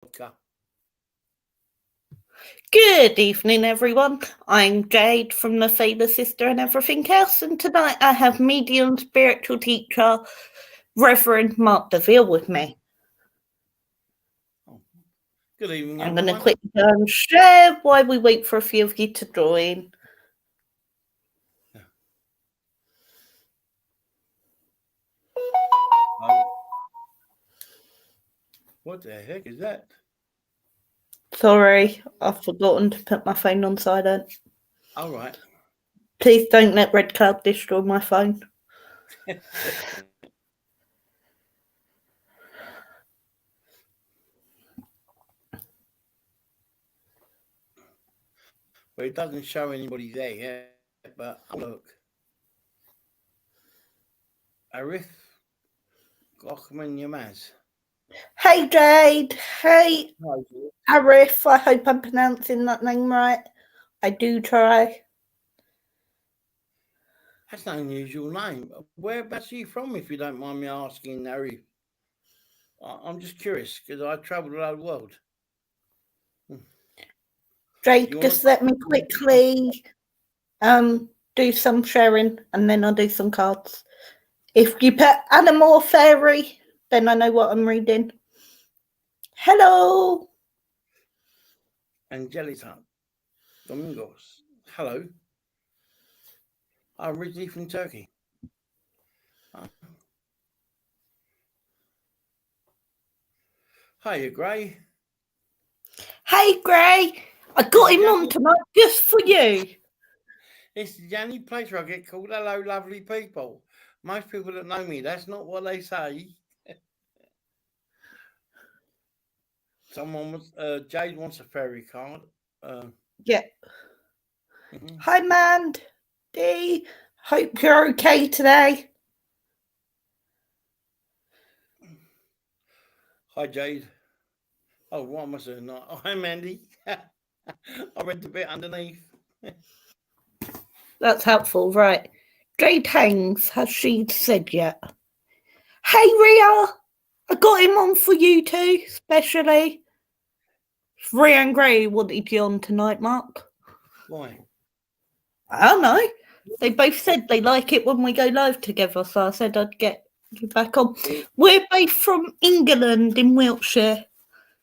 vodka. Good evening, everyone. I'm Jade from the Sailor Sister and Everything Else, and tonight I have medium spiritual teacher Reverend Mark DeVille with me. Good evening, I'm everyone. going to quickly go and share while we wait for a few of you to join. What the heck is that? Sorry, I've forgotten to put my phone on silent. All right. Please don't let Red Cloud destroy my phone. Well, it doesn't show anybody there yet, but look. Arif Gochman Yamaz. Hey, Jade. Hey, Arif. I hope I'm pronouncing that name right. I do try. That's an unusual name. Whereabouts are you from, if you don't mind me asking, Arif? I'm just curious, because I travelled around the world. Jade, just let me quickly do some sharing, and then I'll do some cards. If you put animal fairy, then I know what I'm reading. Hello. Angelita Domingos. Hello. I'm originally from Turkey. Hiya, Gray. Hey, Gray. I got him on tonight just for you. It's the only place where I get called hello, lovely people. Most people that know me, that's not what they say. Someone was Jade wants a fairy card. Yeah. Hi, Mandy. Hope you're okay today. Hi, Jade. Oh, what am I saying? Oh, hi, Mandy. I read the bit underneath. That's helpful, right? Jade hangs. Has she said yet? Hey, Ria. I got him on for you too, especially. Ria and Gray wanted you on tonight, Mark. Why? I don't know. They both said they like it when we go live together, so I said I'd get you back on. We're both from England, in Wiltshire.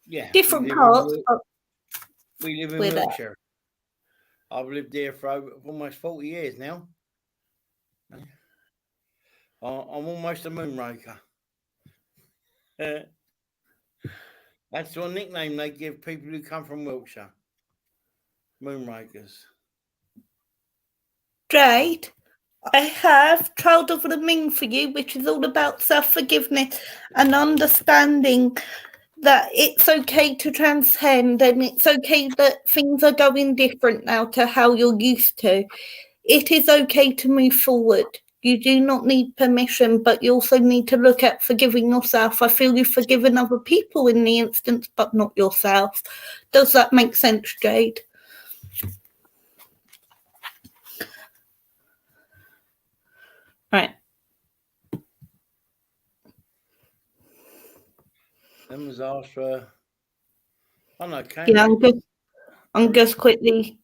Yeah. Different parts, but we live in Wiltshire. I've lived there for almost 40 years now. I'm almost a moonraker. That's your nickname they give people who come from Wiltshire. Moonrakers. Jade, I have Child of the Ming for you, which is all about self-forgiveness and understanding that it's okay to transcend and it's okay that things are going different now to how you're used to. It is okay to move forward. You do not need permission, but you also need to look at forgiving yourself. I feel you've forgiven other people in the instance, but not yourself. Does that make sense, Jade? Right. Them was asked for. Oh no, Yeah, I'm just quickly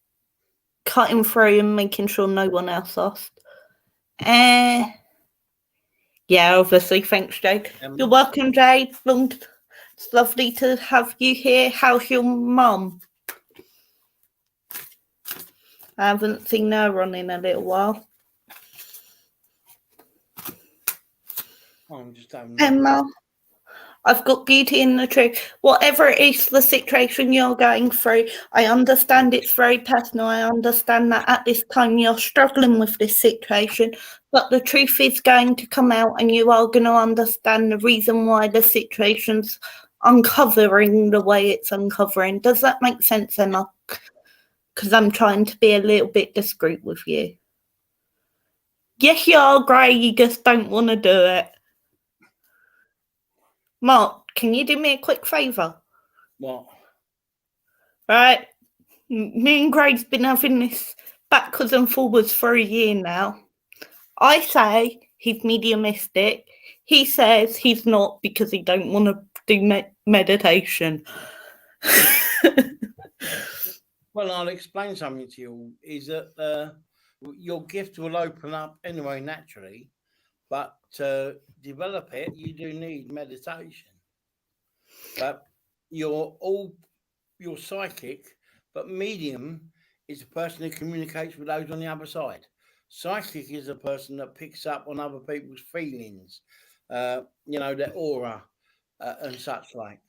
cutting through and making sure no one else asked. Yeah, obviously. Thanks, Jade. You're welcome, Jade. It's lovely to have you here. How's your mum? I haven't seen her on in a little while. I'm just having Emma, I've got beauty in the tree. Whatever it is the situation you're going through, I understand it's very personal. I understand that at this time you're struggling with this situation, but the truth is going to come out and you are going to understand the reason why the situation's uncovering the way it's uncovering. Does that make sense, Emma? Because I'm trying to be a little bit discreet with you. Yes, you are, Gray. You just don't want to do it. Mark, can you do me a quick favour? What? Right. Me and Gray's been having this backwards and forwards for a year now. I say he's mediumistic. He says he's not because he don't want to do meditation. Well, I'll explain something to you. Is that your gift will open up anyway naturally, but to develop it, you do need meditation. But you're psychic, but medium is a person who communicates with those on the other side. Psychic is a person that picks up on other people's feelings, their aura and such like.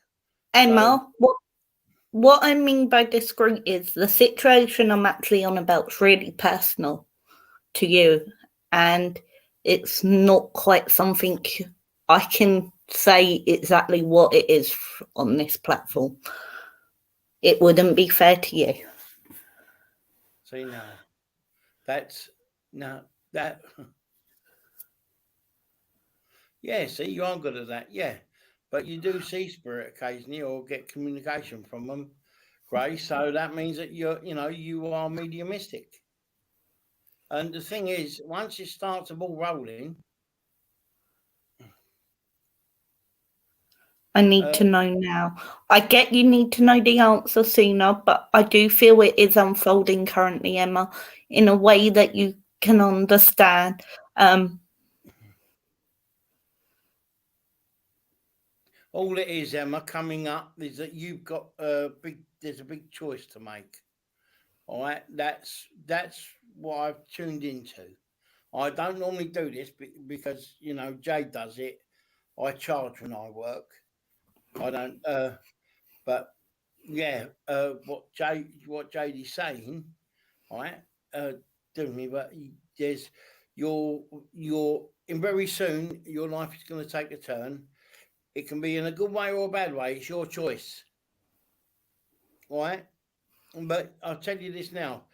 So, Emma, what I mean by discreet is the situation I'm actually on about is really personal to you, and it's not quite something I can say exactly what it is on this platform. It wouldn't be fair to you. see now, that's now that. Yeah, see, you are good at that. Yeah, but you do see spirit occasionally or get communication from them, Grace. So that means that you are mediumistic. And the thing is, once it starts the ball rolling, I need to know now. I get you need to know the answer sooner, but I do feel it is unfolding currently, Emma, in a way that you can understand. all it is, Emma, coming up is that you've got there's a big choice to make. All right, that's what I've tuned into. I don't normally do this because Jade does it. I charge when I work. I don't. But yeah, what Jade is saying, all right, do me. But there's your in very soon your life is going to take a turn. It can be in a good way or a bad way. It's your choice. All right. But I'll tell you this now.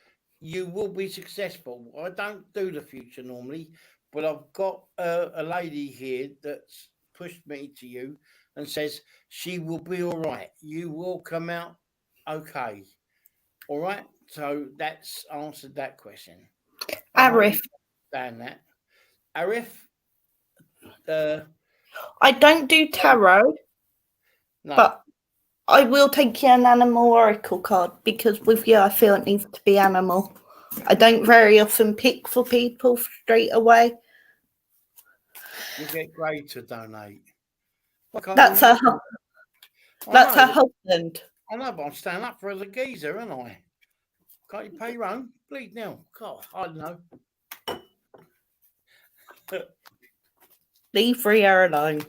You will be successful. I don't do the future normally, but I've got a lady here that's pushed me to you and says she will be all right. You will come out okay. All right. So that's answered that question. Arif. Understand that. Arif. I don't do tarot, No. but I will take you an animal oracle card because with you, I feel it needs to be animal. I don't very often pick for people straight away. You get Gray to donate. That's her husband. I know, but I'm standing up for the geezer, aren't I? Can't you pay your own? Bleed now. God, I don't know. Leave Ria alone.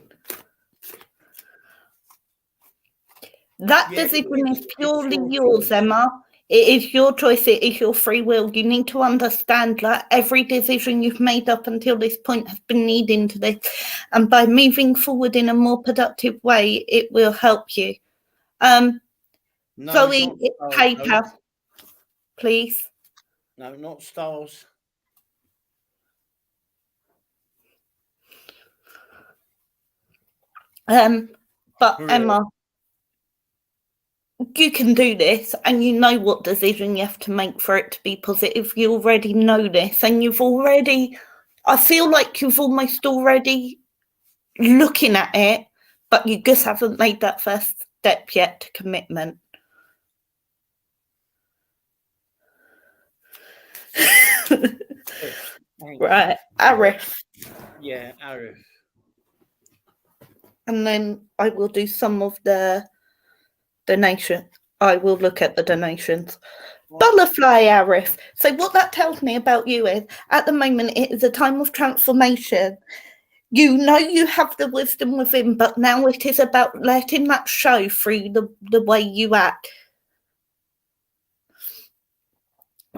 That decision is purely yours, Emma. It is your choice. It is your free will. You need to understand that every decision you've made up until this point has been leading to this. And by moving forward in a more productive way, it will help you. Zoe, PayPal, please. No, not stars. But Emma, you can do this and you know what decision you have to make for it to be positive. You already know this and I feel like you've almost already looking at it, but you just haven't made that first step yet to commitment. Right, Arif. Yeah, Arif. And then I will do some of the donation. I will look at the donations. Butterfly Arif. So what that tells me about you is, at the moment, it is a time of transformation. You know you have the wisdom within, but now it is about letting that show through the way you act.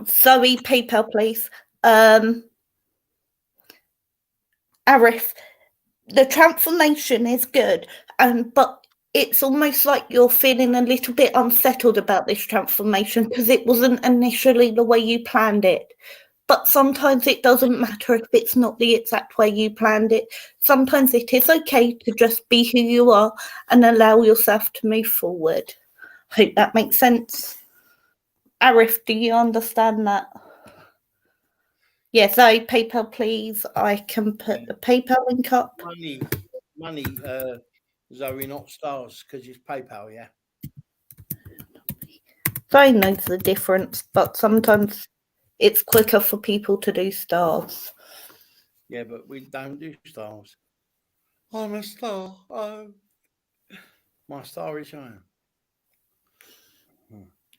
Zoe, PayPal, please. Arif, the transformation is good, but it's almost like you're feeling a little bit unsettled about this transformation because it wasn't initially the way you planned it. But sometimes it doesn't matter if it's not the exact way you planned it. Sometimes it is okay to just be who you are and allow yourself to move forward. Hope that makes sense. Arif, do you understand that? Yes, PayPal, please. I can put the PayPal link up. Money, Zoe, not stars, because it's PayPal, yeah. They know the difference, but sometimes it's quicker for people to do stars. Yeah, but we don't do stars. I'm a star. Oh, my star is shining.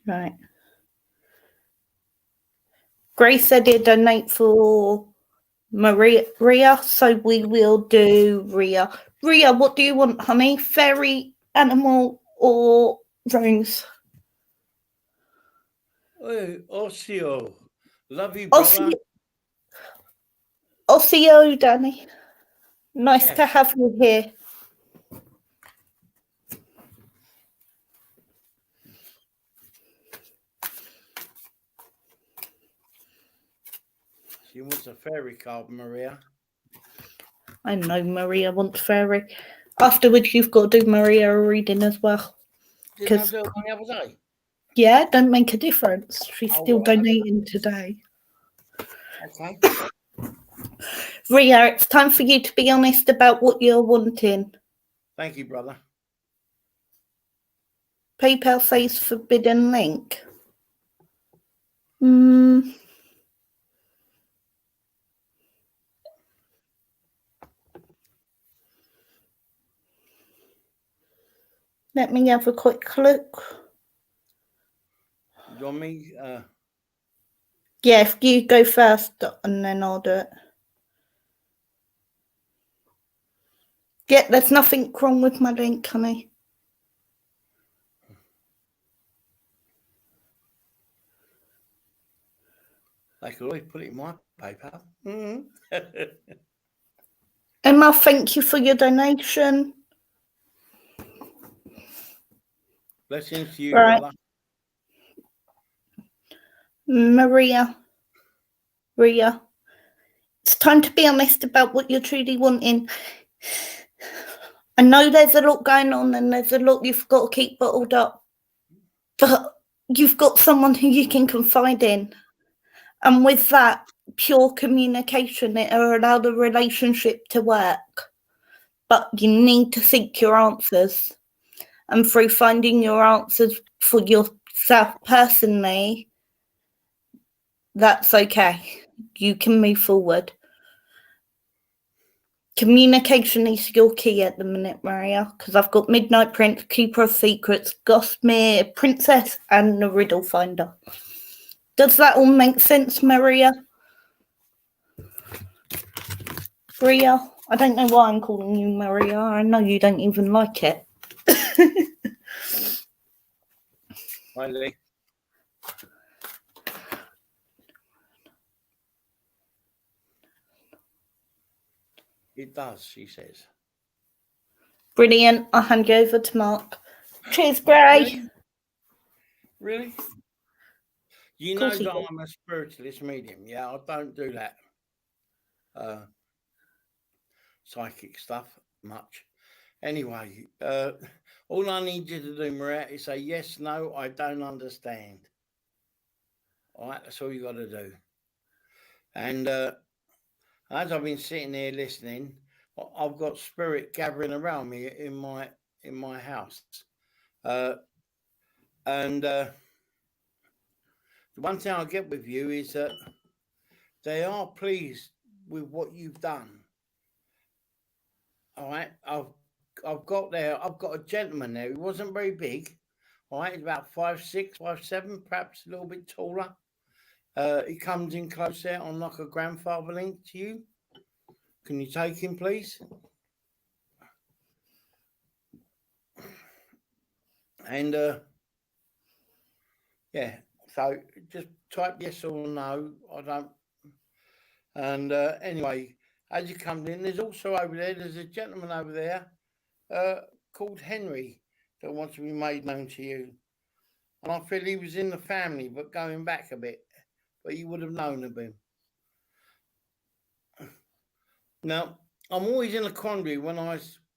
Right. Grace said he'd donate for Maria, so we will do Ria. Ria, what do you want, honey? Fairy, animal, or rose? Hey, Osseo. Love you, brother. Osseo, Danny. Nice Yes. to have you here. She wants a fairy card, Maria. I know Maria wants fairy. Afterwards, you've got to do Maria a reading as well. Didn't I do it on the other day? Yeah, don't make a difference. She's Oh, still well, donating today. Okay. Ria, it's time for you to be honest about what you're wanting. Thank you, brother. PayPal says forbidden link. Let me have a quick look. Do you want me? Yeah, if you go first and then I'll do it. Yeah, there's nothing wrong with my link, honey. I could always put it in my PayPal. Emma, thank you for your donation. Blessings to you, Right. brother. Maria, it's time to be honest about what you're truly wanting. I know there's a lot going on and there's a lot you've got to keep bottled up, but you've got someone who you can confide in. And with that, pure communication, it'll allow the relationship to work. But you need to seek your answers. And through finding your answers for yourself personally, that's okay. You can move forward. Communication is your key at the minute, Maria, because I've got Midnight Prince, Keeper of Secrets, Gosmere, Princess, and the Riddle Finder. Does that all make sense, Maria? Maria? I don't know why I'm calling you Maria. I know you don't even like it. Hi, Lee. It does, she says. Brilliant. I'll hand you over to Mark. Cheers, Gray. Really? You know that I'm a spiritualist medium. Yeah, I don't do that psychic stuff much. Anyway, all I need you to do, Maria, is say yes, no, I don't understand. All right, that's all you got to do. And as I've been sitting here listening, I've got spirit gathering around me in my house. And the one thing I get with you is that they are pleased with what you've done. All right, I've got a gentleman there. He wasn't very big. All right, he's about 5'6", 5'7", perhaps a little bit taller. He comes in close there on like a grandfather link to you. Can you take him, please? And yeah, so just type yes or no. I don't. And anyway, as you come in, there's also over there's a gentleman over there called Henry that wants to be made known to you. And I feel he was in the family, but going back a bit, but you would have known of him. Now, I'm always in a quandary when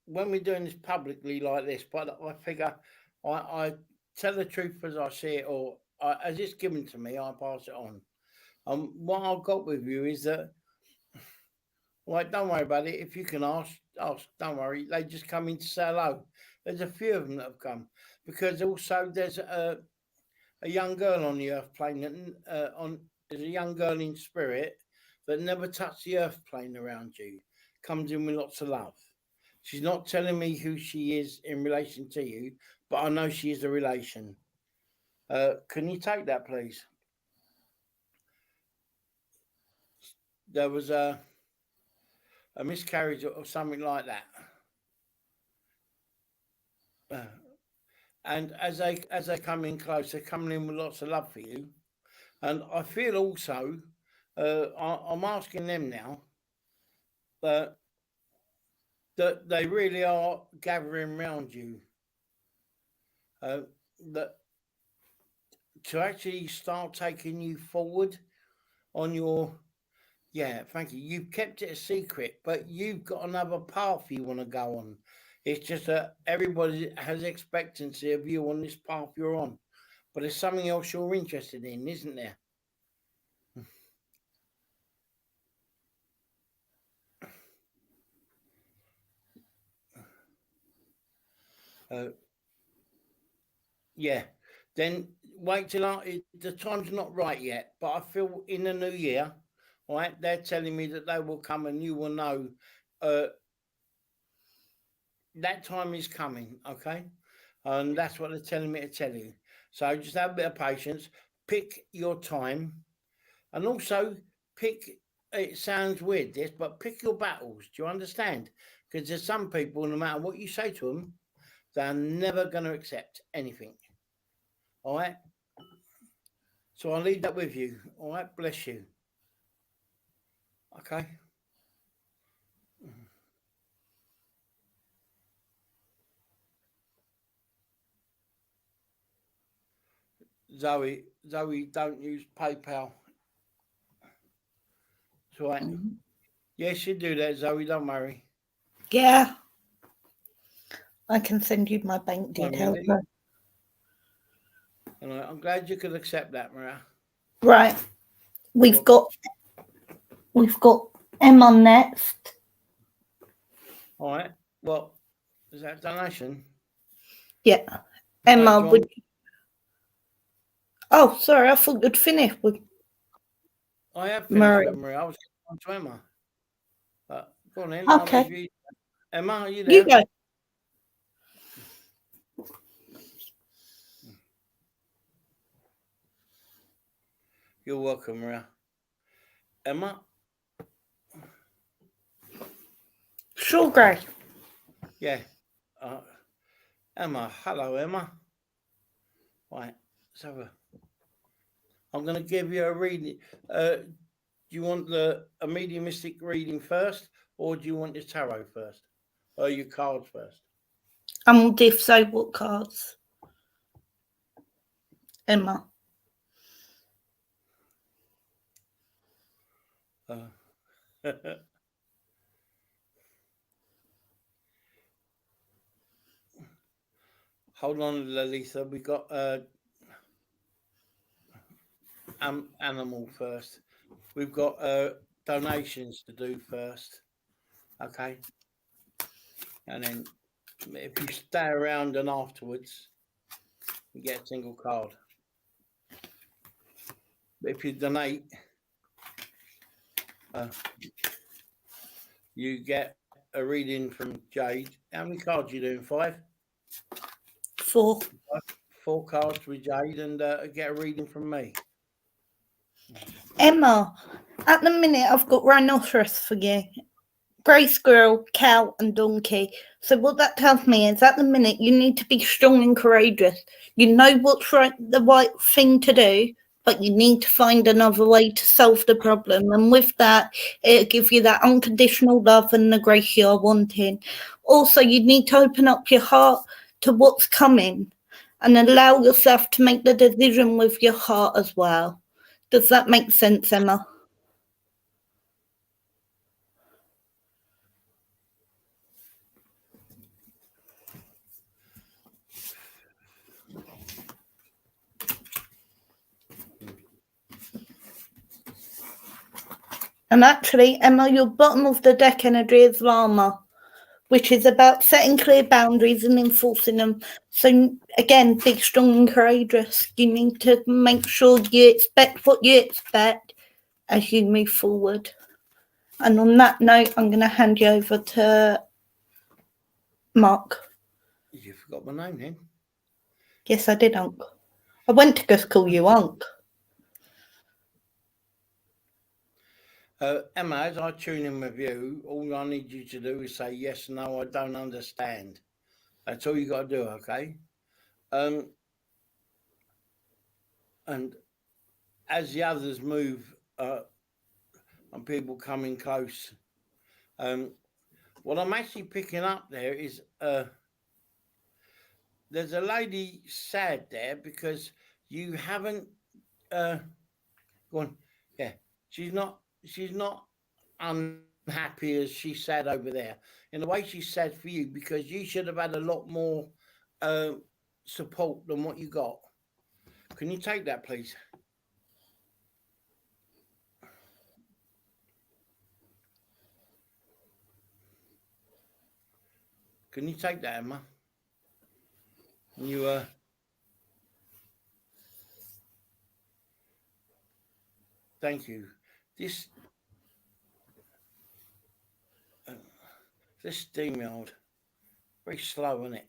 we're doing this publicly like this, but I figure I tell the truth as I see it, or as it's given to me, I pass it on. What I've got with you is that, like, don't worry about it. If you can ask, don't worry. They just come in to say hello. There's a few of them that have come, because also there's a a young girl on the earth plane that there's a young girl in spirit that never touched the earth plane around you. Comes in with lots of love. She's not telling me who she is in relation to you, but I know she is a relation. Can you take that, please? There was a miscarriage or something like that. And as they come in close, they're coming in with lots of love for you. And I feel also, I'm asking them now that they really are gathering around you. That to actually start taking you forward on your, yeah, thank you. You've kept it a secret, but you've got another path you want to go on. It's just that everybody has expectancy of you on this path you're on. But there's something else you're interested in, isn't there? Yeah. Then wait till the time's not right yet. But I feel in the new year, all right, they're telling me that they will come and you will know that time is coming, okay? And that's what they're telling me to tell you. So just have a bit of patience, pick your time, and also pick, it sounds weird this, but pick your battles. Do you understand? Because there's some people, no matter what you say to them, they're never going to accept anything. All right? So I'll leave that with you. All right? Bless you. Okay? Zoe, don't use PayPal. It's all right. Yes, you do that, Zoe. Don't worry. Yeah. I can send you my bank details. I'm glad you could accept that, Maria. Right. We've got Emma next. All right. Well, is that a donation? Yeah. Emma, would you... Oh, sorry, I thought you'd finished with... I have finished with Maria. I was on to Emma. Go on then. Okay. Emma, are you there? You go. You're welcome, Maria. Emma? Sure, Gray. Yeah. Emma. Hello, Emma. Right. So I'm going to give you a reading. Do you want a mediumistic reading first, or do you want your tarot first? Or your cards first? If so, what cards? Emma. Hold on, Lalitha. We got animal first. We've got donations to do first. Okay. And then if you stay around and afterwards, you get a single card. But if you donate, you get a reading from Jade. How many cards are you doing? 5? 4. 4 cards with Jade, and get a reading from me. Emma, at the minute I've got rhinoceros for you. Grey squirrel, cow and donkey. So what that tells me is at the minute you need to be strong and courageous. You know what's the right thing to do, but you need to find another way to solve the problem. And with that, it'll give you that unconditional love and the grace you're wanting. Also, you need to open up your heart to what's coming and allow yourself to make the decision with your heart as well. Does that make sense, Emma? And actually, Emma, your bottom of the deck energy is Llama. which is about setting clear boundaries and enforcing them. So again, be strong and courageous. You need to make sure you expect what you expect as you move forward. And on that note, I'm going to hand you over to Mark. You forgot my name then. Yes, I did, Unc. I went to just call you Unc. Emma, as I tune in with you, all I need you to do is say yes, no, I don't understand. That's all you got to do, okay? And as the others move and people coming close, what I'm actually picking up there is there's a lady sad there because you haven't gone. Yeah, she's not unhappy as she said over there. In the way she said for you, because you should have had a lot more support than what you got. Can you take that, please? Can you take that, Emma? You thank you. This StreamYard, very slow, isn't it?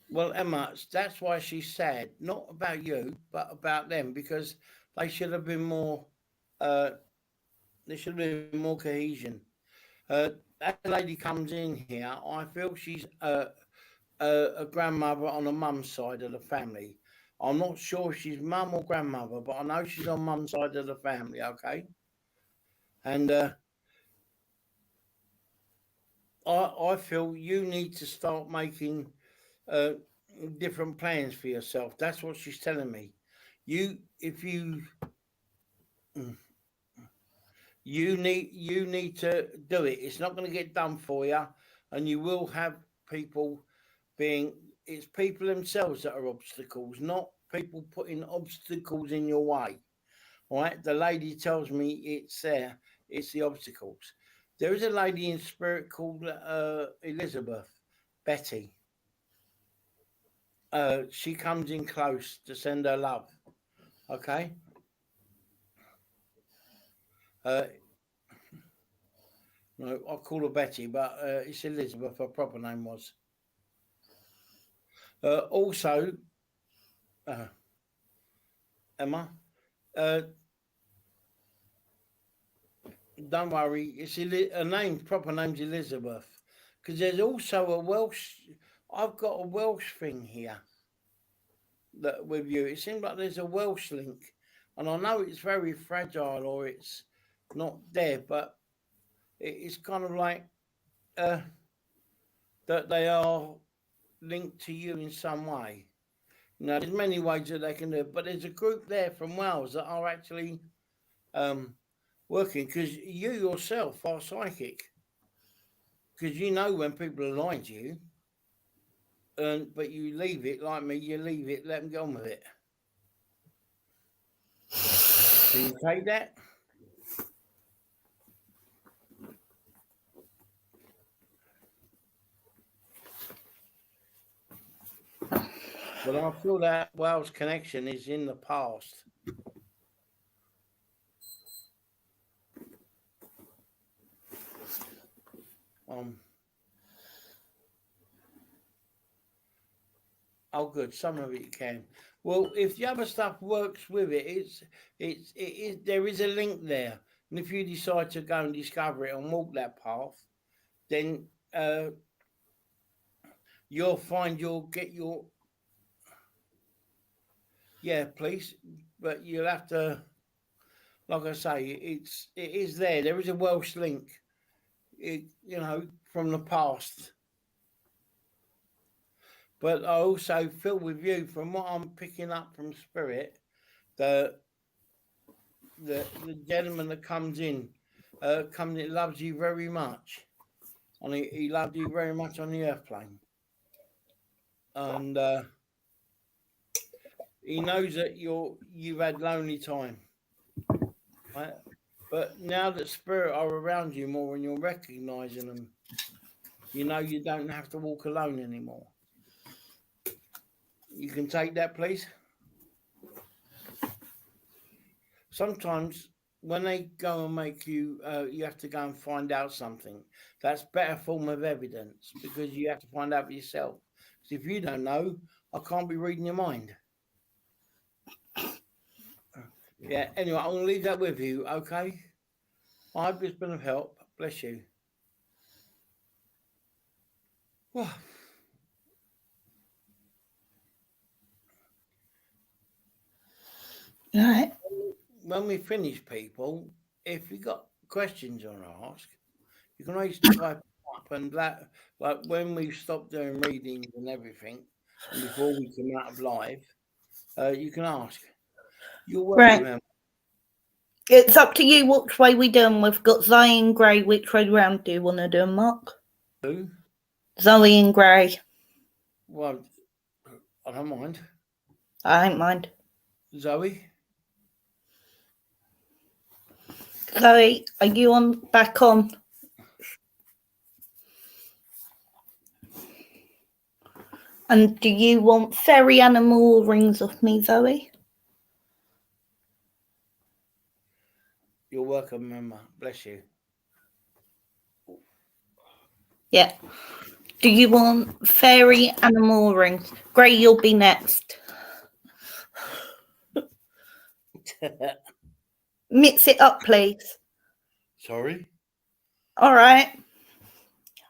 Well, Emma, that's why she's sad, not about you, but about them, because they should have been more. There should have been more cohesion. That lady comes in here. I feel she's a grandmother on a mum's side of the family. I'm not sure if she's mum or grandmother, but I know she's on mum's side of the family. Okay, and I feel you need to start making different plans for yourself. That's what she's telling me. If you need to do it. It's not going to get done for you, and you will have people being. It's people themselves that are obstacles, not people putting obstacles in your way. All right. The lady tells me it's there. It's the obstacles. There is a lady in spirit called Elizabeth, Betty. She comes in close to send her love. Okay. No, I'll call her Betty, but it's Elizabeth. Her proper name was. Also, Emma, don't worry. It's her name. Proper name's Elizabeth. Because there's also a Welsh. I've got a Welsh thing here. That with you, it seems like there's a Welsh link, and I know it's very fragile or it's not there, but it's kind of like that they are linked to you in some way. Now, there's many ways that they can do it, but there's a group there from Wales that are actually working because you yourself are psychic. Because you know when people are lying to you, but you leave it like me, you leave it, let them get on with it. Can you take that? But I feel that Wales connection is in the past. Oh, good. Some of it you can. Well, if the other stuff works with it, there is a link there, and if you decide to go and discover it and walk that path, then you'll find you'll get your. Yeah, please, but you'll have to. Like I say, it is there. There is a Welsh link. From the past. But I also feel with you, from what I'm picking up from spirit, the gentleman that comes in loves you very much, and he loved you very much on the earth plane, and he knows that you've had lonely time, right? But now that spirit are around you more and you're recognizing them, you know you don't have to walk alone anymore. You can take that, please. Sometimes when they go and make you, you have to go and find out something. That's better form of evidence because you have to find out for yourself. Because if you don't know, I can't be reading your mind. Yeah. Anyway, I'm gonna leave that with you. Okay. I hope it's been of help. Bless you. Well, Right. when we finish, people, if you got questions you want to ask, you can always type up and that, like when we stop doing readings and everything, and before we come out of live, you can ask. You're welcome, Right. Emma. It's up to you which way we do them. We've got Zoe and Gray. Which way round do you want to do them, Mark? Who? Zoe and Gray. Well, I don't mind. I don't mind. Zoe? Zoe, are you on back on? And do you want fairy animal rings off me, Zoe? You're welcome, Emma. Bless you. Yeah. Do you want fairy animal rings? Gray, you'll be next. Mix it up, please. Sorry? All right.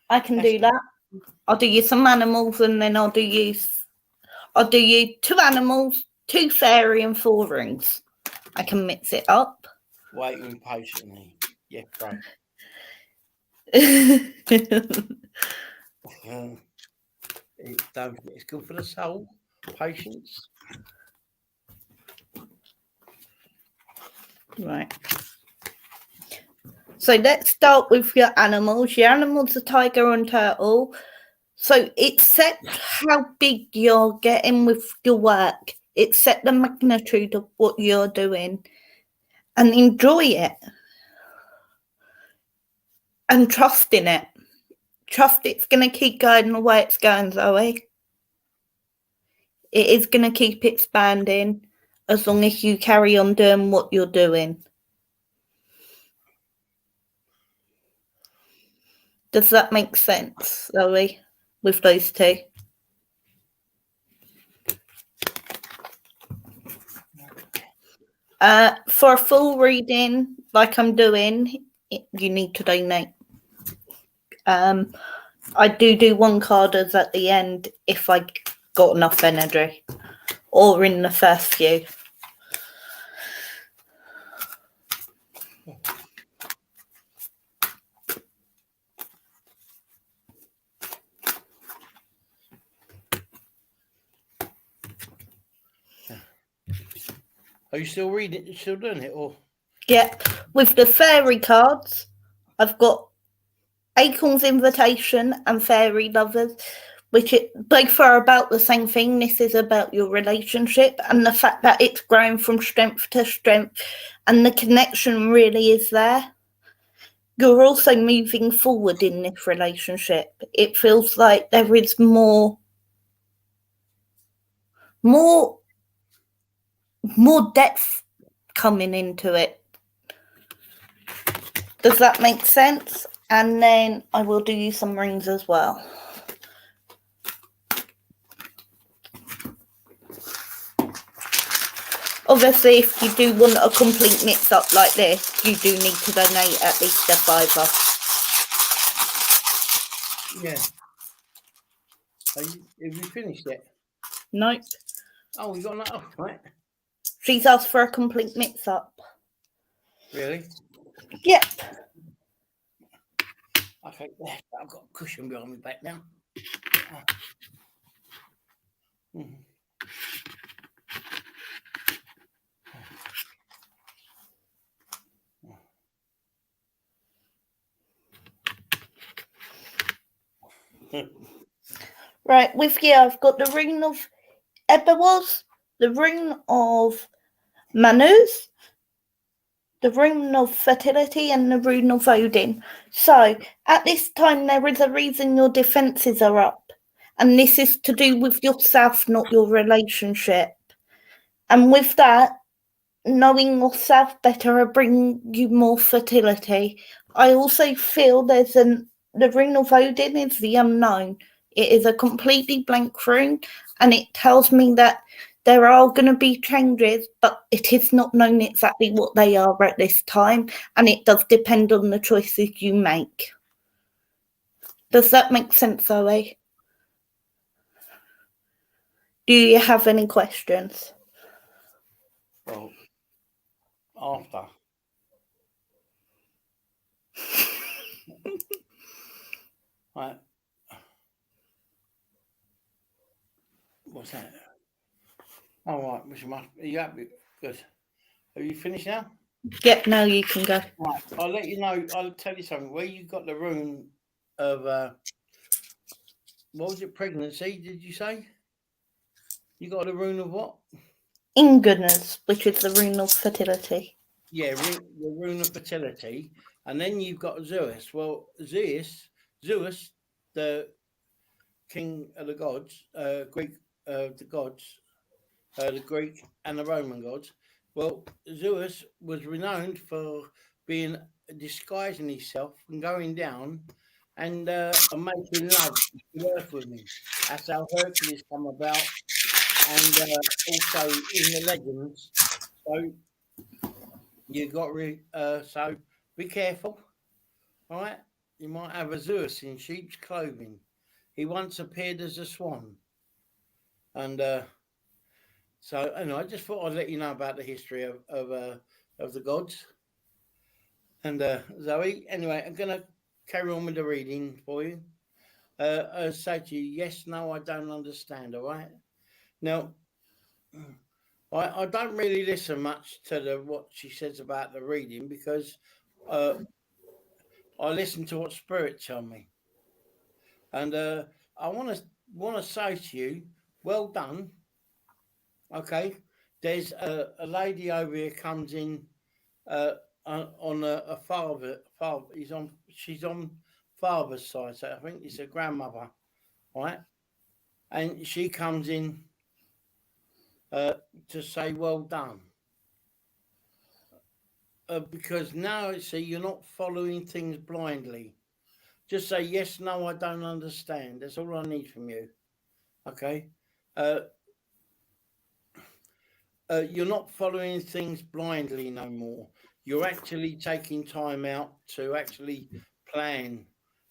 I can do that. I'll do you some animals and then I'll do you 2 animals, 2 fairy and 4 rings. I can mix it up. Waiting patiently. Yeah, right. It's good for the soul. Patience. Right. So let's start with your animals. Your animals are tiger and turtle. So it's set how big you're getting with your work. It's set the magnitude of what you're doing. And enjoy it. And trust in it. Trust it's going to keep going the way it's going, Zoe. It is going to keep expanding as long as you carry on doing what you're doing. Does that make sense, Zoe, with those 2? For a full reading, like I'm doing, you need to donate. I do 1 card as at the end if I got enough energy, or in the first few. Are you still reading? You still doing it, or? Yep. With the fairy cards, I've got Acorn's Invitation and Fairy Lovers, which both are about the same thing. This is about your relationship and the fact that it's growing from strength to strength and the connection really is there. You're also moving forward in this relationship. It feels like there is more depth coming into it. Does that make sense? And then I will do you some rings as well. Obviously, if you do want a complete mix up like this, you do need to donate at least a £5. Yeah. Have you finished it? Nope. Oh, we got another, right? She's asked for a complete mix up. Really? Yep. Okay, I've got a cushion behind my back now. Mm-hmm. Right, with you, I've got the ring of Eberwas, the ring of Manus, The rune of fertility and the rune of Odin. So, at this time, there is a reason your defences are up. And this is to do with yourself, not your relationship. And with that, knowing yourself better will bring you more fertility. I also feel the rune of Odin is the unknown. It is a completely blank rune, and it tells me that there are going to be changes, but it is not known exactly what they are at this time, and it does depend on the choices you make. Does that make sense, Zoe? Do you have any questions? Well, after. Right. What's that? All right, which must are you happy? Good. Have you finished now? Yep, now you can go. Right. I'll let you know. I'll tell you something. Where you got the rune of what was it? Pregnancy? Did you say? You got the rune of what? Ingunners, which is the rune of fertility. Yeah, the rune of fertility, and then you've got Zeus. Well, Zeus, the king of the gods, Greek, the gods, the Greek and the Roman gods. Well, Zeus was renowned for disguising himself and going down and making love to earth with me. That's how Hercules come about, and also in the legends. So you got so be careful, all right? You might have a Zeus in sheep's clothing. He once appeared as a swan, and so anyway, I just thought I'd let you know about the history of the gods. And Zoe, anyway, I'm gonna carry on with the reading for you. I say to you, yes, no, I don't understand. All right. Now, I don't really listen much to what she says about the reading because I listen to what spirit tell me, and I want to say to you, well done. Okay, there's a lady over here comes in on a father. She's on father's side, so I think it's a grandmother, right? And she comes in to say well done. Because now, see, you're not following things blindly. Just say yes, no, I don't understand. That's all I need from you. Okay. You're not following things blindly no more. You're actually taking time out to actually plan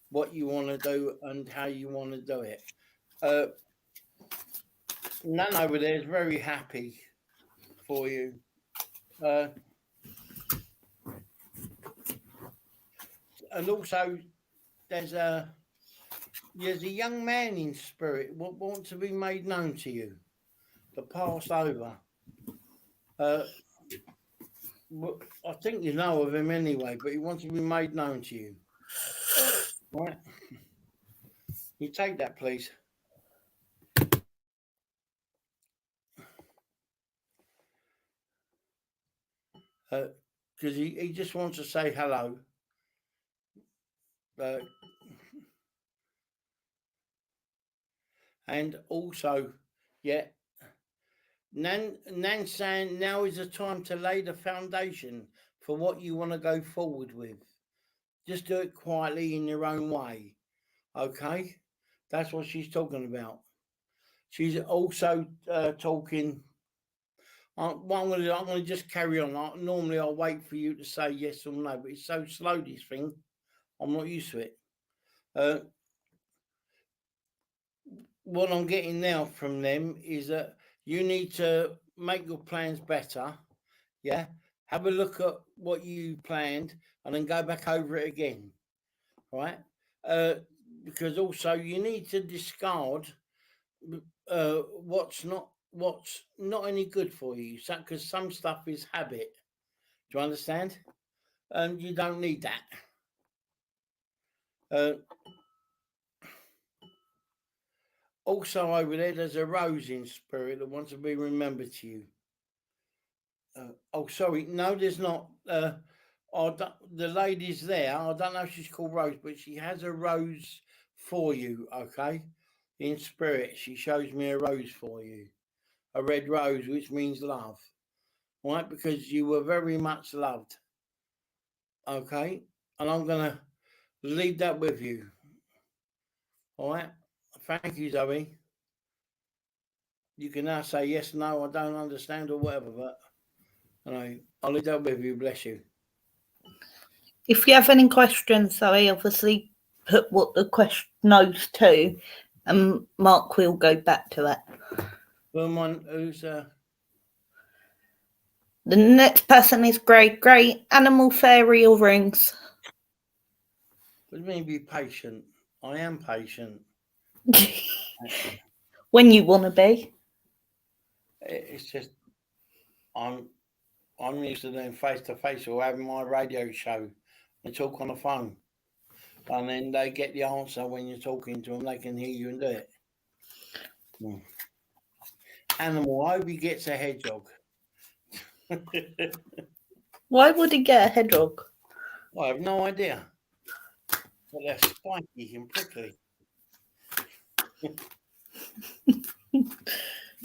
what you want to do and how you want to do it. Nan over there is very happy for you. And also, there's a young man in spirit what wants to be made known to you, to pass over. I think you know of him anyway, but he wants to be made known to you. Right? You take that, please. Because he just wants to say hello. And also, yeah, Nan's saying now is the time to lay the foundation for what you want to go forward with. Just do it quietly in your own way. Okay? That's what she's talking about. She's also talking. I'm going to just carry on. Normally, I'll wait for you to say yes or no, but it's so slow, this thing. I'm not used to it. What I'm getting now from them is that you need to make your plans better. Yeah. Have a look at what you planned and then go back over it again. Right. Because also you need to discard what's not any good for you. So, because some stuff is habit. Do you understand? And you don't need that. Also over there's a rose in spirit that wants to be remembered to you. Oh, sorry. No, there's not. The lady's there. I don't know if she's called Rose, but she has a rose for you. Okay, in spirit, she shows me a rose for you, a red rose, which means love. Right, because you were very much loved. Okay, and I'm gonna leave that with you. All right. Thank you, Zoe. You can now say yes, no, I don't understand, or whatever. But I'll leave that with you. Bless you. If you have any questions, Zoe, obviously put what the question knows to, and Mark will go back to it. Who's The next person is Grey. Grey, animal, fairy, or rings? What do you mean be patient? I am patient. When you want to be. It's just I'm used to doing face to face or having my radio show and talk on the phone, and then they get the answer when you're talking to them. They can hear you and do it. Animal, I hope he gets a hedgehog. Why would he get a hedgehog? I have no idea. But they're spiky and prickly.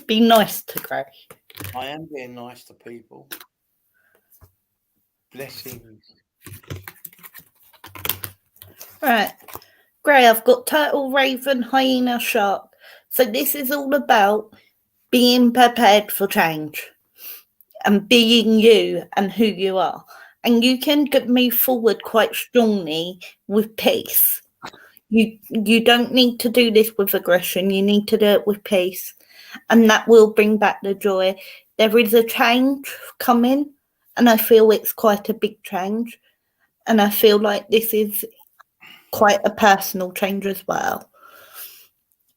Be nice to Grey. I am being nice to people. Blessings. Right. Grey, I've got turtle, raven, hyena, shark. So this is all about being prepared for change and being you and who you are. And you can move forward quite strongly with peace. You don't need to do this with aggression. You need to do it with peace. And that will bring back the joy. There is a change coming, and I feel it's quite a big change. And I feel like this is quite a personal change as well.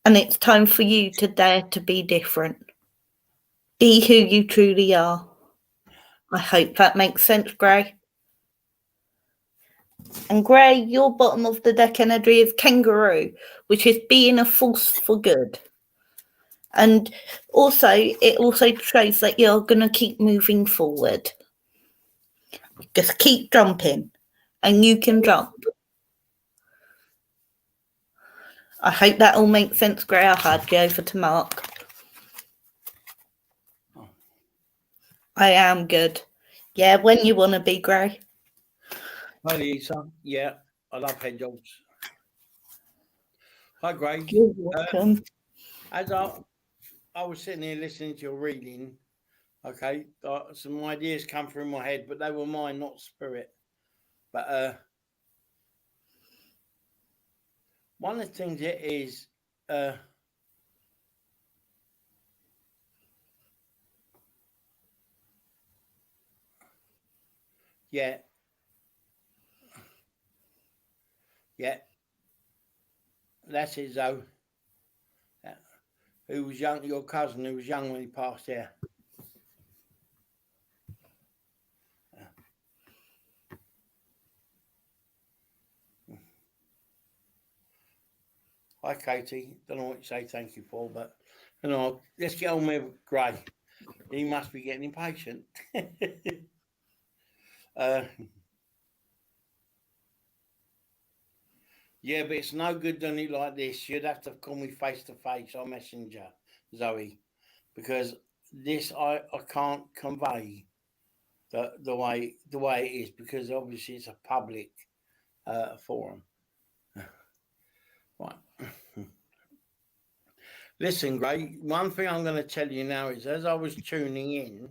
And it's time for you to dare to be different. Be who you truly are. I hope that makes sense, Grey. And Grey, your bottom of the deck energy is kangaroo, which is being a force for good. And also, it also shows that you're going to keep moving forward. Just keep jumping, and you can jump. I hope that all makes sense, Grey. I'll hand you over to Mark. I am good. Yeah, when you want to be, Grey. Hi, Lisa. Yeah, I love hedgehogs. Hi, Grey. You're welcome. As I was sitting here listening to your reading, okay, some ideas come through my head, but they were mine, not spirit. But one of the things it is, yeah, that's it, Zoe. Who was young? Your cousin who was young when he passed here. Hi, Katie. Don't know what to say thank you for, but let's get on with Grey. He must be getting impatient. Yeah, but it's no good doing it like this. You'd have to call me face to face on Messenger, Zoe, because this I can't convey the way it is, because obviously it's a public forum. Right. Listen, Grey, one thing I'm going to tell you now is, as I was tuning in,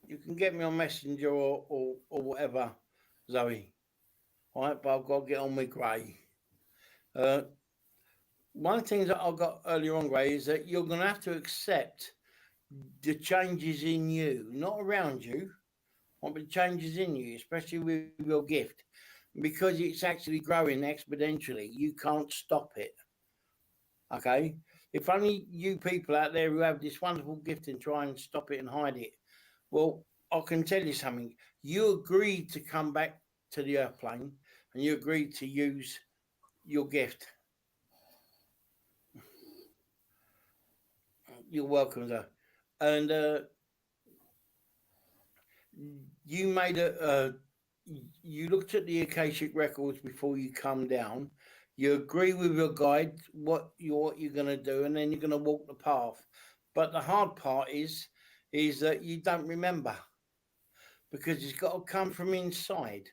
you can get me on Messenger or whatever, Zoe. All right, but I've got to get on with Grey. One thing that I got earlier on, Grey, is that you're going to have to accept the changes in you, not around you, but the changes in you, especially with your gift, because it's actually growing exponentially. You can't stop it. Okay? If only you people out there who have this wonderful gift and try and stop it and hide it. Well, I can tell you something. You agreed to come back to the earth plane, and you agreed to use your gift. You're welcome, though. and you made you looked at the Akashic records before you come down. You agree with your guide what you're going to do, and then you're going to walk the path. But the hard part is that you don't remember, because it's got to come from inside.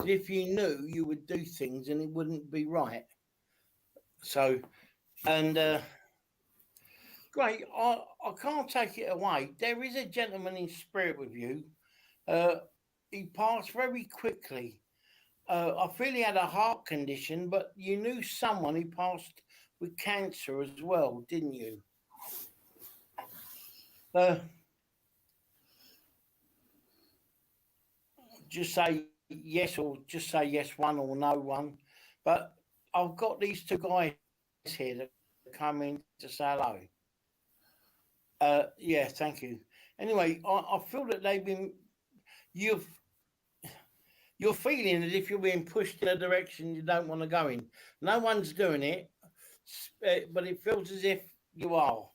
If you knew, you would do things and it wouldn't be right. So, and great, I can't take it away. There is a gentleman in spirit with you. He passed very quickly. I feel he had a heart condition, but you knew someone who passed with cancer as well, didn't you? Just say yes, or just say yes one or no one. But I've got these two guys here that come in to say hello. Yeah, thank you. Anyway, I feel that they've been you've you're feeling as if you're being pushed in a direction you don't want to go in. No one's doing it, but it feels as if you are.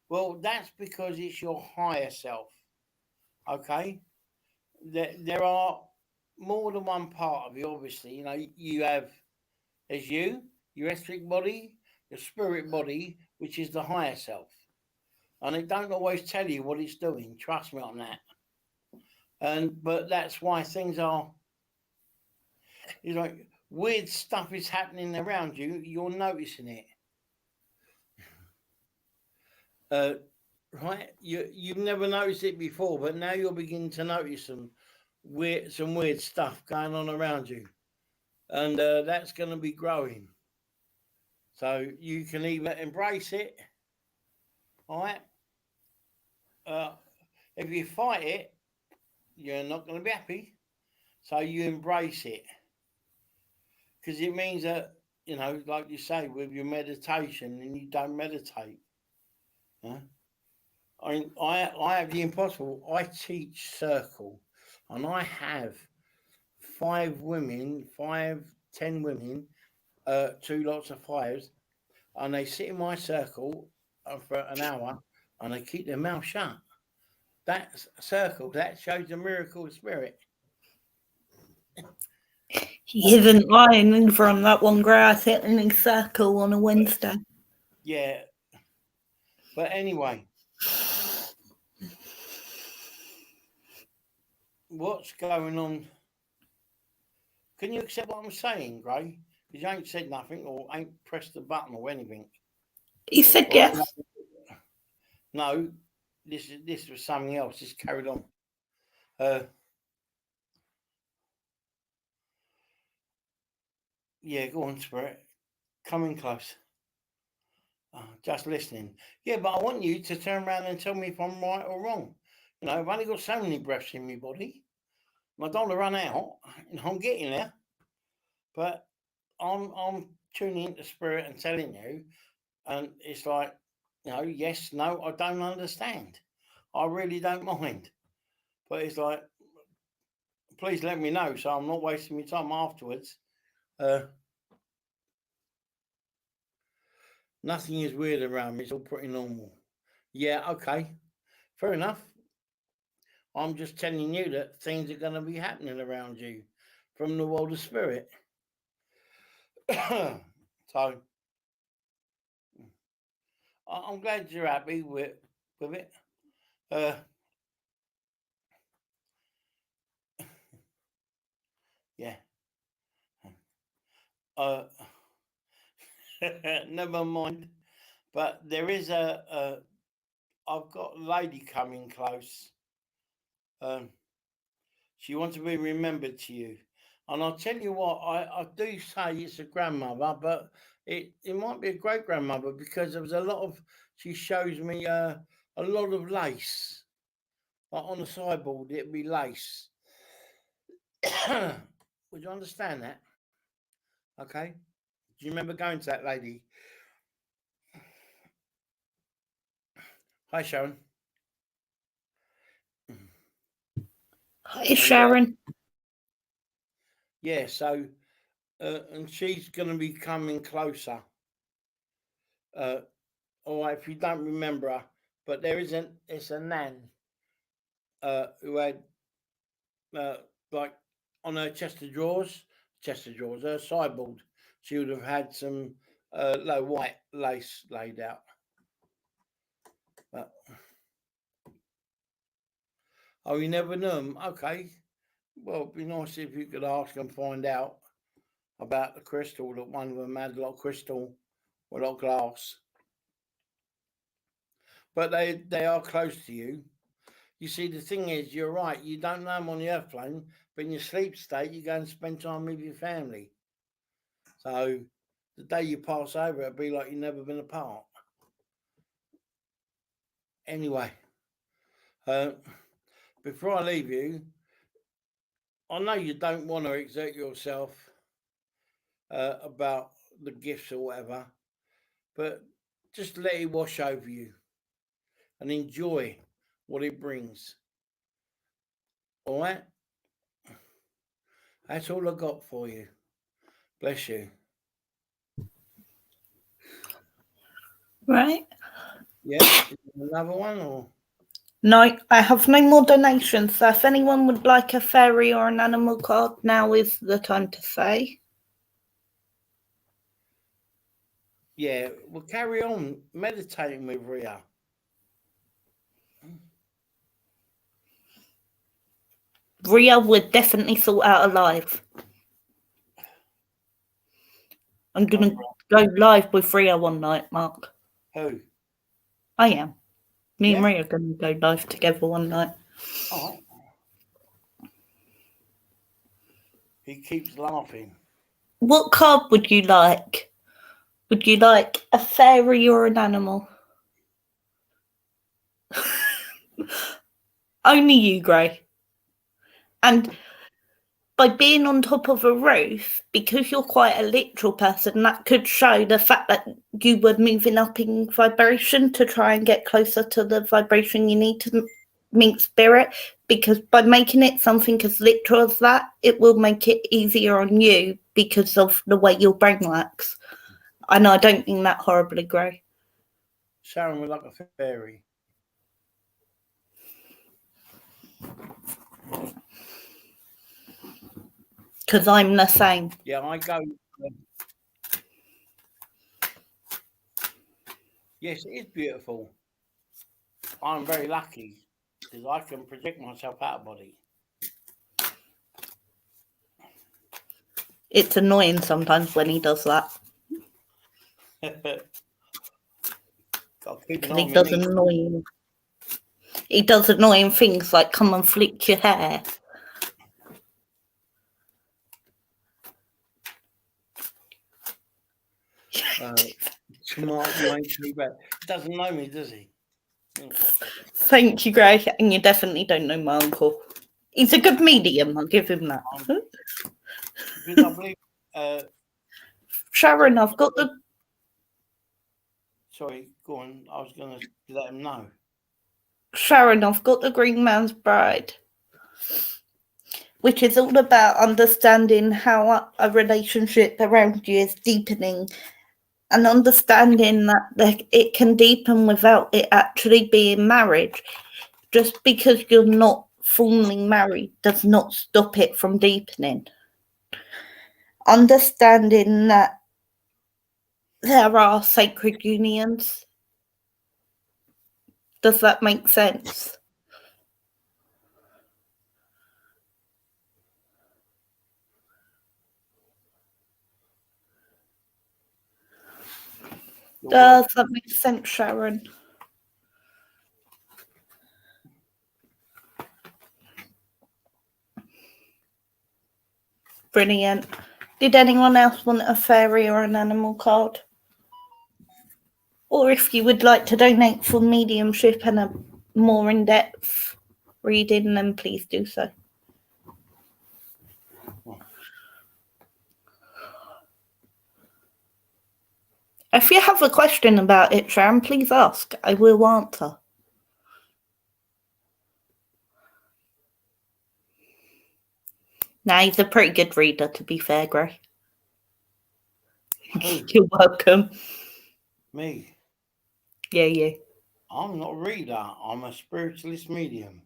Well, that's because it's your higher self. Okay, there are more than one part of you. Obviously, you know you have as your etheric body, your spirit body, which is the higher self, and it don't always tell you what it's doing. Trust me on that. But that's why things are. You know, weird stuff is happening around you. You're noticing it. Right? You've never noticed it before, but now you're beginning to notice some weird stuff going on around you, and that's going to be growing. So you can either embrace it, all right? If you fight it, you're not going to be happy. So you embrace it, because it means that, you know, like you say, with your meditation, and you don't meditate. Huh? I mean, I have the impossible. I teach circle, and I have 10 women, 2 lots of 5s, and they sit in my circle for an hour, and they keep their mouth shut. That's a circle. That shows the miracle of spirit. He isn't lying from that one guy sitting in a circle on a Wednesday. Yeah. But anyway, what's going on? Can you accept what I'm saying, Gray? Because you ain't said nothing or ain't pressed the button or anything. He said yes. No, this was something else. Just carried on. Yeah, go on, Spirit. Coming close. Just listening. Yeah, but I want you to turn around and tell me if I'm right or wrong. You know, I've only got so many breaths in my body. I don't want to run out. You know, I'm getting there. But I'm tuning into spirit and telling you, and it's like, you know, yes, no, I don't understand. I really don't mind. But it's like, please let me know so I'm not wasting my time afterwards. Nothing is weird around me. It's all pretty normal. Yeah, okay. Fair enough. I'm just telling you that things are going to be happening around you from the world of spirit. So, I'm glad you're happy with it. Yeah. Never mind. But there is I've got a lady coming close. She wants to be remembered to you. And I'll tell you what, I do say it's a grandmother, but it might be a great grandmother, because there was a lot of, she shows me a lot of lace. Like on the sideboard, it'd be lace. Would you understand that? Okay. Do you remember going to that lady? Hi, Sharon. Hi, Sharon. Yeah, so, and she's going to be coming closer. All right, if you don't remember her, but there isn't. It's a nan who had like on her chest of drawers, her sideboard. She would have had some low white lace laid out. But, oh, you never knew them? Okay. Well, it'd be nice if you could ask and find out about the crystal, that one of them had a lot of crystal or a lot of glass. But they are close to you. You see, the thing is, you're right, you don't know them on the earth plane, but in your sleep state, you go and spend time with your family. So the day you pass over, it'll be like you've never been apart. Anyway, before I leave you, I know you don't want to exert yourself about the gifts or whatever, but just let it wash over you and enjoy what it brings. All right? That's all I got for you. Bless you. Right. Yeah. Another one or? No, I have no more donations. So if anyone would like a fairy or an animal card, now is the time to say. Yeah, we'll carry on meditating with Ria. Ria would definitely sort out a live. I'm going to go live with Ria one night, Mark. Who? I am. Me and Ria are going to go live together one night. Oh. He keeps laughing. What card would you like? Would you like a fairy or an animal? Only you, Gray. And by being on top of a roof, because you're quite a literal person, that could show the fact that you were moving up in vibration to try and get closer to the vibration you need to meet spirit. Because by making it something as literal as that, it will make it easier on you because of the way your brain works. I know I don't mean that horribly, Gray. Sharon would like a fairy. Because I'm the same. Yeah, I go. Yes, it is beautiful. I'm very lucky because I can project myself out of body. It's annoying sometimes when he does that. He does annoying. He does annoying things like come and flick your hair. Smart, you ain't too bad. He doesn't know me, does he? Thank you, Gray. And you definitely don't know my uncle. He's a good medium, I'll give him that. Because I believe, Sharon, I've got the... Sorry, go on. I was going to let him know. Sharon, I've got the Green Man's Bride, which is all about understanding how a relationship around you is deepening and understanding that it can deepen without it actually being marriage. Just because you're not formally married does not stop it from deepening. Understanding that there are sacred unions. Does that make sense? Does that make sense, Sharon? Brilliant. Did anyone else want a fairy or an animal card? Or if you would like to donate for mediumship and a more in-depth reading, then please do so. If you have a question about it, Sharon, please ask. I will answer. Now, he's a pretty good reader, to be fair, Gray. You're welcome. Me? Yeah, you. I'm not a reader. I'm a spiritualist medium.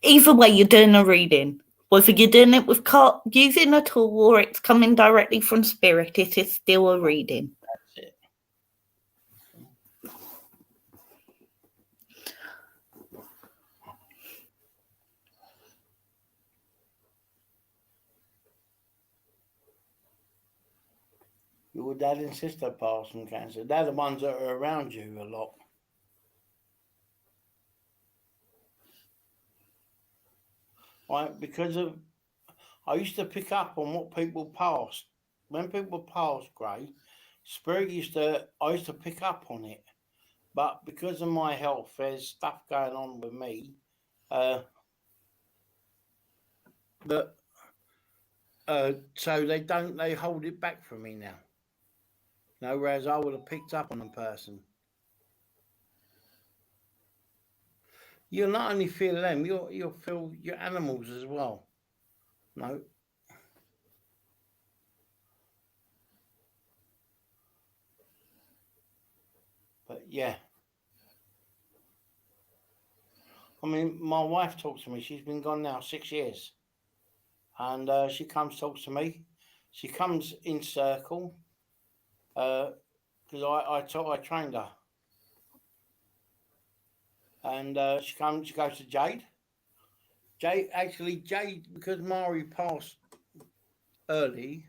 Either way, you're doing a reading. Whether you're doing it with using a tool or it's coming directly from spirit, it is still a reading. That's it. Your dad and sister passed from cancer. They're the ones that are around you a lot. Right, because of I used to pick up on what people passed. When people passed, Gray, spirit I used to pick up on it. But because of my health, there's stuff going on with me. So they hold it back from me now. No, whereas I would have picked up on a person. You'll not only feel them, you'll feel your animals as well. No. But yeah. I mean, my wife talks to me. She's been gone now 6 years. And she comes, talks to me. She comes in circle. Because I trained her. And she goes to Jade. Jade, because Mari passed early,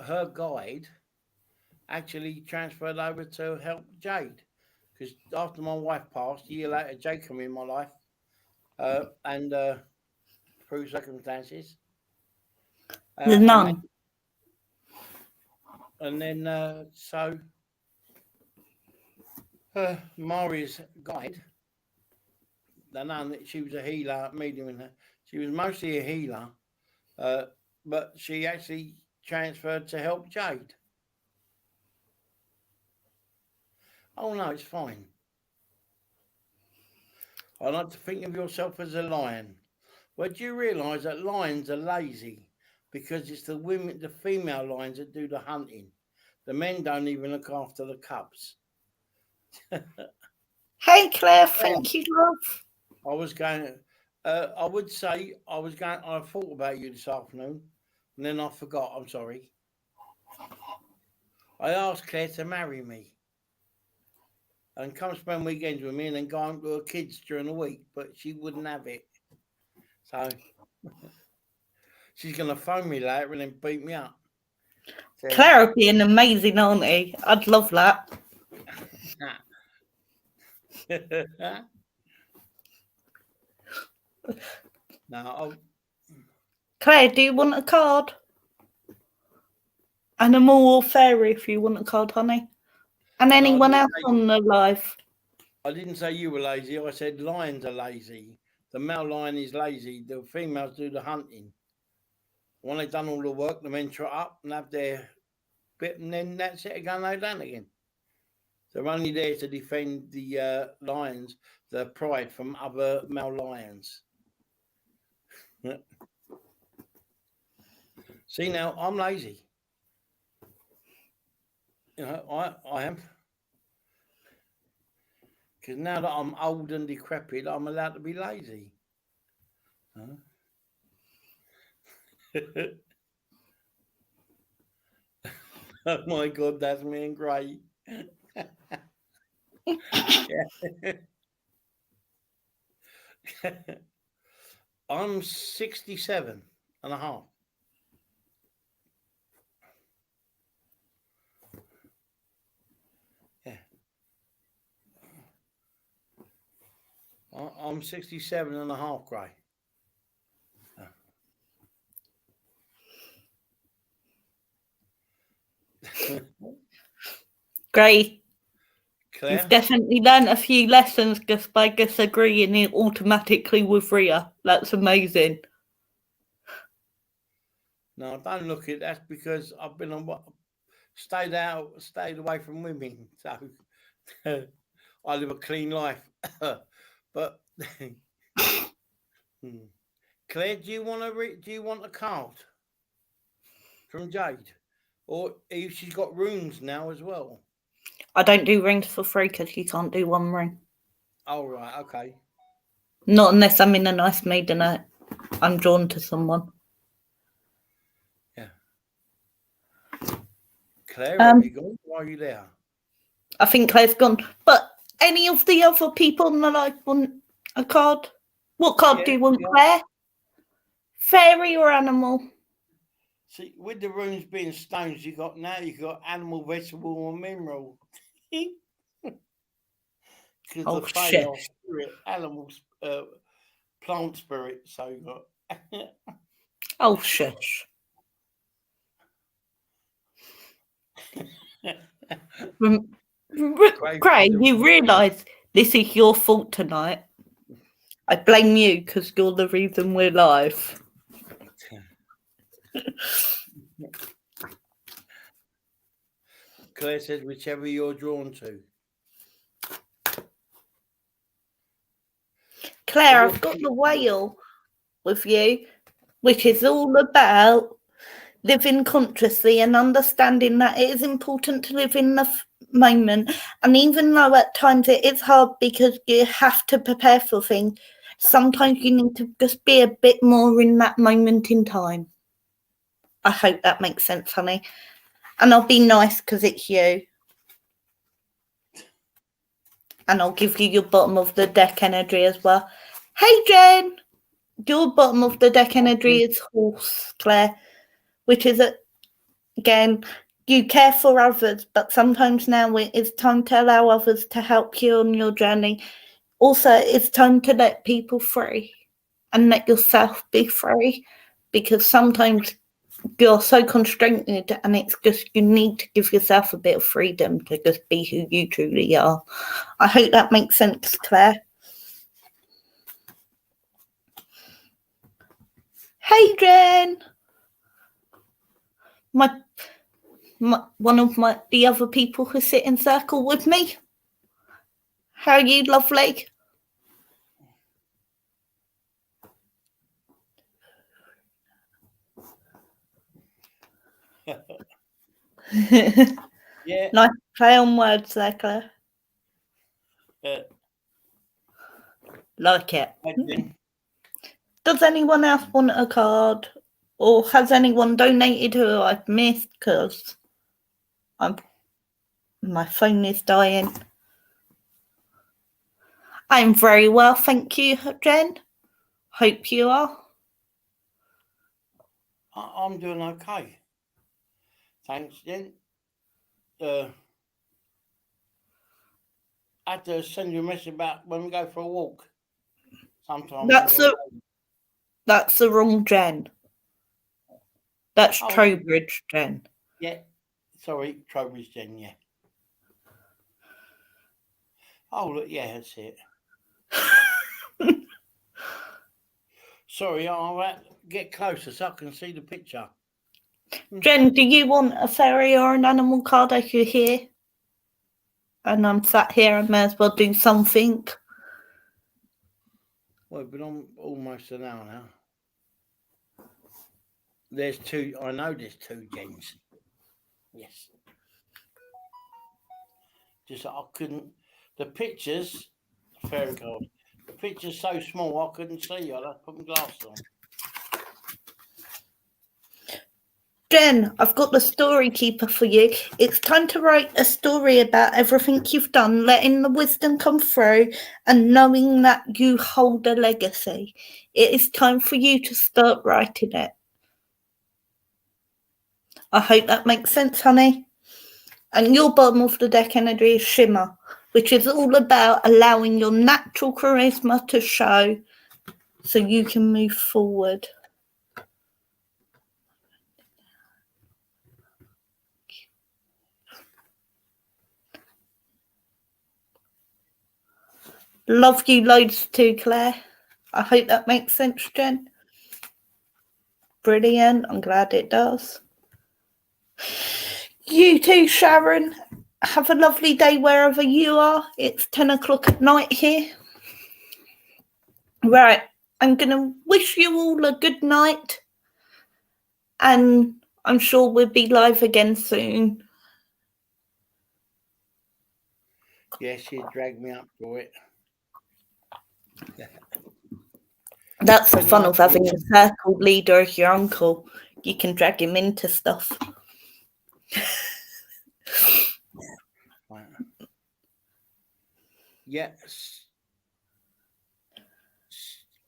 her guide actually transferred over to help Jade. Because after my wife passed, a year later, Jade came in my life. And through circumstances. The nun. And then, so Mari's guide, the nun, she was a healer, medium in her. She was mostly a healer, but she actually transferred to help Jade. Oh no, it's fine. I like to think of yourself as a lion. Well, do you realise that lions are lazy? Because it's the female lions that do the hunting. The men don't even look after the cubs. Hey Claire, thank you, love. I was going. I would say I was going. I thought about you this afternoon, and then I forgot. I'm sorry. I asked Claire to marry me and come spend weekends with me, and then go on to her kids during the week, but she wouldn't have it. So she's going to phone me later and then beat me up. So, Claire would be an amazing auntie. I'd love that. No. Claire, do you want a card? Animal or fairy if you want a card, honey. And anyone else on the live. I didn't say you were lazy. I said lions are lazy. The male lion is lazy. The females do the hunting. When they've done all the work, the men trot up and have their bit, and then that's it again, they down again. They're only there to defend the lions, the pride from other male lions. See, now I'm lazy. You know, I am. Because now that I'm old and decrepit, I'm allowed to be lazy. Huh? Oh my God, that's me and Gray. I'm 67 and a half. Yeah. I'm 67 and a half, Gray. Great. Claire? You've definitely learned a few lessons just by disagreeing automatically with Ria. That's amazing. No, don't look at it. That's because I've been on stayed away from women. So I live a clean life. But Claire, do you want a card from Jade, or she's got rooms now as well? I don't do rings for free because you can't do one ring. Oh, right, okay. Not unless I'm in a nice mood and I'm drawn to someone. Yeah. Claire, have you gone? Why are you there? I think Claire's gone. But any of the other people in my life want a card? What card do you want, Claire? Fairy or animal? See, with the rooms being stones, you got animal, vegetable, or mineral. Because Oh, the fae shit. are spirit, animals, plant spirit. So you got. Oh, shush. Craig, you realise this is your fault tonight. I blame you because you're the reason we're live. Claire says whichever you're drawn to. Claire, I've got the whale with you, which is all about living consciously and understanding that it is important to live in the moment. And even though at times it is hard because you have to prepare for things, sometimes you need to just be a bit more in that moment in time. I hope that makes sense, honey. And I'll be nice because it's you. And I'll give you your bottom of the deck energy as well. Hey, Jen! Your bottom of the deck energy is horse, Claire, which is, again, you care for others, but sometimes now it's time to allow others to help you on your journey. Also, it's time to let people free and let yourself be free, because sometimes you're so constrained and it's just you need to give yourself a bit of freedom to just be who you truly are. I hope that makes sense, Claire. Hey, Jen. One of the other people who sit in circle with me. How are you, lovely? Yeah. Nice play on words there, Claire. Like it. Does anyone else want a card? Or has anyone donated who I've missed? Because my phone is dying. I'm very well, thank you, Jen. Hope you are. I'm doing okay. Thanks, Jen. I had to send you a message about when we go for a walk. Sometimes. That's the wrong Jen. That's Trowbridge Jen. Yeah. Sorry, Trowbridge Jen, yeah. Oh, look, yeah, that's it. Sorry, I'll get closer so I can see the picture. Jen, do you want a fairy or an animal card as you're here? And I'm sat here, I may as well do something. Well, it's been on almost an hour now. There's two, I know there's two Jens. Yes. Just I couldn't, the pictures, fairy card, the picture's so small I couldn't see you. I'd have to put my glasses on. Jen, I've got the story keeper for you. It's time to write a story about everything you've done, letting the wisdom come through and knowing that you hold a legacy. It is time for you to start writing it. I hope that makes sense, honey. And your bottom of the deck energy is Shimmer, which is all about allowing your natural charisma to show so you can move forward. Love you loads too, Claire. I hope that makes sense, Jen. Brilliant. I'm glad it does. You too, Sharon. Have a lovely day wherever you are. It's 10 o'clock at night here. Right. I'm going to wish you all a good night. And I'm sure we'll be live again soon. Yeah, she dragged me up for it. That's the Any fun of having idea? a circle leader as your uncle. You can drag him into stuff. Right. Yes.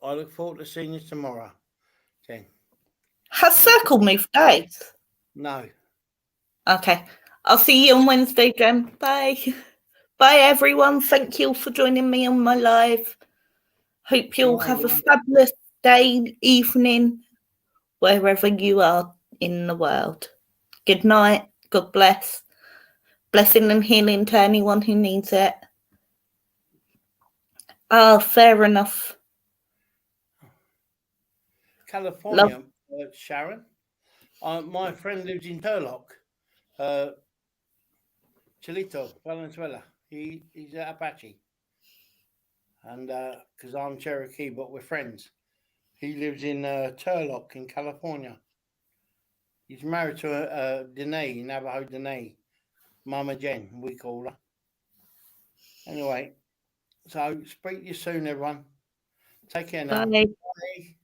I look forward to seeing you tomorrow. Then. Has Circle moved days? No. Okay. I'll see you on Wednesday, Jem. Bye. Bye, everyone. Thank you for joining me on my live. Hope you'll Bye, have a everyone. fabulous day, evening, wherever you are in the world. Good night. God bless. Blessing and healing to anyone who needs it. Ah, fair enough. California, Sharon. My friend lives in Turlock. Chilito, Valenzuela. He's an Apache. And because I'm Cherokee, but we're friends. He lives in Turlock in California. He's married to a Dene, Navajo Dene. Mama Jen, we call her. Anyway, so speak to you soon, everyone. Take care now. Bye. Bye.